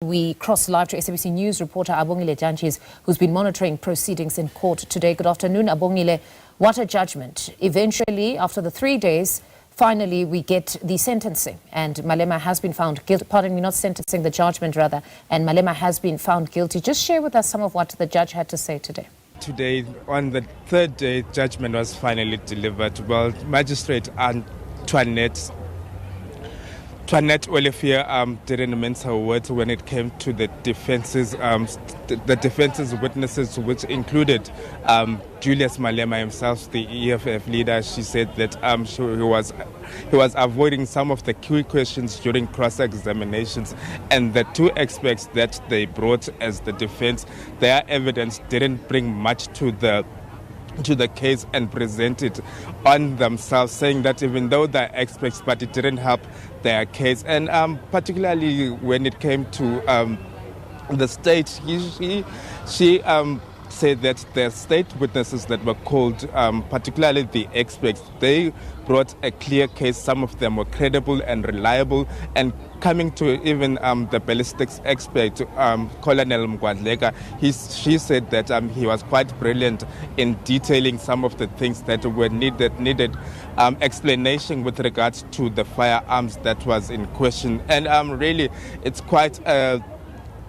We cross live to SABC News reporter Abongile Janchis, who's been monitoring proceedings in court today. Good afternoon, Abongile. What a judgment. Eventually, after the 3 days, finally we get the sentencing. And Malema has been found guilty. Pardon me, not sentencing, the judgment rather. And Malema has been found guilty. Just share with us some of what the judge had to say today. Today, on the third day, judgment was finally delivered. Well, Magistrate Antoinette Olivier didn't mince her words when it came to the defense's witnesses, which included Julius Malema himself, the EFF leader. She said that he was avoiding some of the key questions during cross-examinations, and the two experts that they brought as the defense, their evidence didn't bring much to the case and present it on themselves, saying that even though they're experts, but it didn't help their case. And particularly when it came to the state, she said that the state witnesses that were called, particularly the experts, they brought a clear case. Some of them were credible and reliable. And coming to even the ballistics expert, Colonel Mgwadleka, she said that he was quite brilliant in detailing some of the things that were needed explanation with regards to the firearms that was in question. And really, it's quite a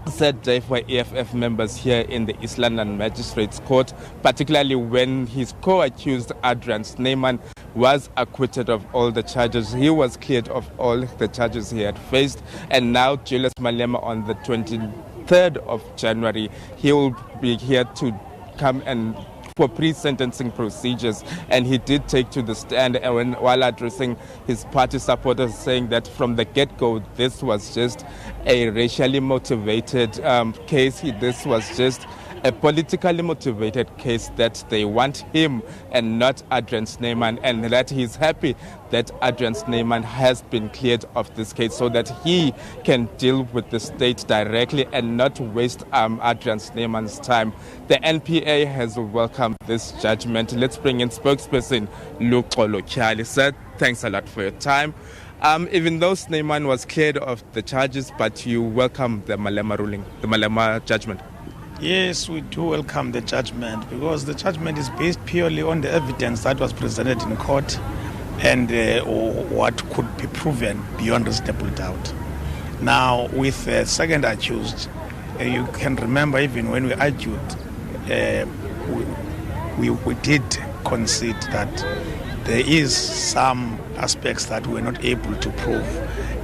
sad day for EFF members here in the East London Magistrates Court, particularly when his co-accused Adrian Snyman was acquitted of all the charges. He was cleared of all the charges he had faced, and now Julius Malema on the 23rd of January, he will be here to come and for pre-sentencing procedures. And he did take to the stand while addressing his party supporters, saying that from the get-go this was just a racially motivated case. This was just a politically motivated case, that they want him and not Adrian Snyman, and that he's happy that Adrian Snyman has been cleared of this case so that he can deal with the state directly and not waste Adrian Snyman's time. The NPA has welcomed this judgment. Let's bring in spokesperson Luxolo Kyali. Sir, thanks a lot for your time. Even though Snyman was cleared of the charges, but you welcome the Malema ruling, the Malema judgment. Yes, we do welcome the judgment, because the judgment is based purely on the evidence that was presented in court and what could be proven beyond reasonable doubt. Now, with the second accused, you can remember even when we argued, we did concede that there is some aspects that we were not able to prove,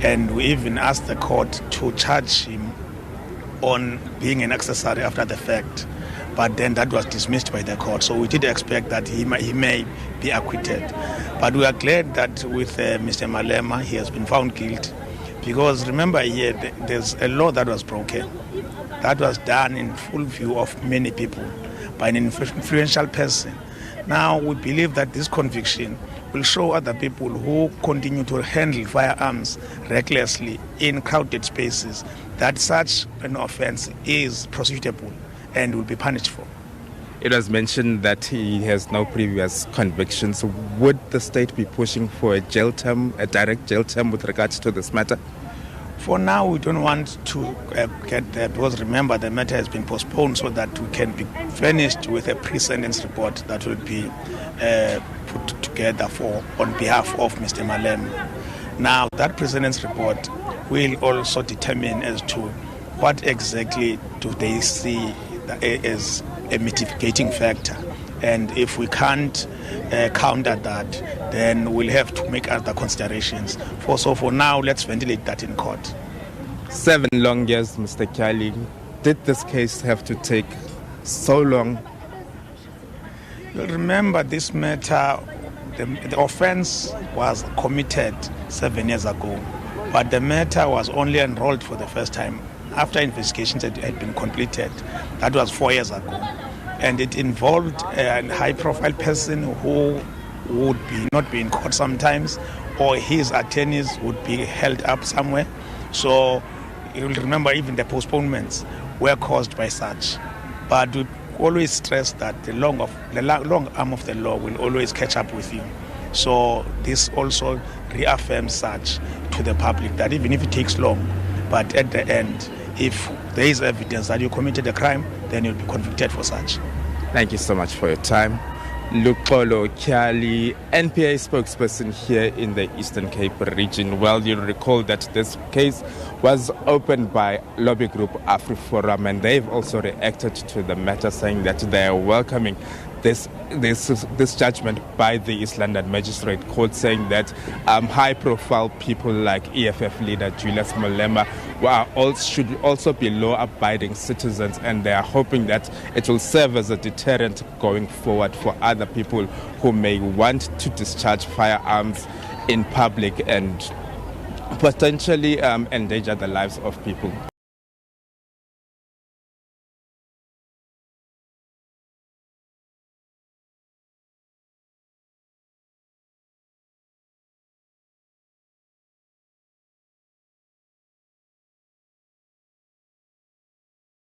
and we even asked the court to charge him on being an accessory after the fact, but then that was dismissed by the court. So we did expect that he may be acquitted, but we are glad that with Mr. Malema, he has been found guilty, because remember here, there's a law that was broken, that was done in full view of many people by an influential person. Now we believe that this conviction will show other people who continue to handle firearms recklessly in crowded spaces that such an offense is prosecutable and will be punished for. It was mentioned that he has no previous convictions. Would the state be pushing for a jail term, a direct jail term with regards to this matter? For now, we don't want to get there, because remember, the matter has been postponed so that we can be finished with a pre-sentence report that will be put together on behalf of Mr. Malema. Now, that pre-sentence report will also determine as to what exactly do they see as a mitigating factor. And if we can't counter that, then we'll have to make other considerations. So for now, let's ventilate that in court. 7 long years, Mr. Kyali. Did this case have to take so long? You'll remember this matter, the offense was committed 7 years ago, but the matter was only enrolled for the first time after investigations had been completed. That was 4 years ago. And it involved a high-profile person who would not be in court sometimes, or his attorneys would be held up somewhere. So you'll remember even the postponements were caused by such. But we always stress that the long arm of the law will always catch up with you. So this also reaffirms such to the public, that even if it takes long, but at the end, if there is evidence that you committed a crime, then you'll be convicted for such. Thank you so much for your time. Lupolo Kyali, NPA spokesperson here in the Eastern Cape region. Well, you'll recall that this case was opened by lobby group AfriForum, and they've also reacted to the matter, saying that they are welcoming this judgment by the East London Magistrate Court, saying that high-profile people like EFF leader Julius Malema should also be law-abiding citizens, and they are hoping that it will serve as a deterrent going forward for other people who may want to discharge firearms in public and potentially endanger the lives of people.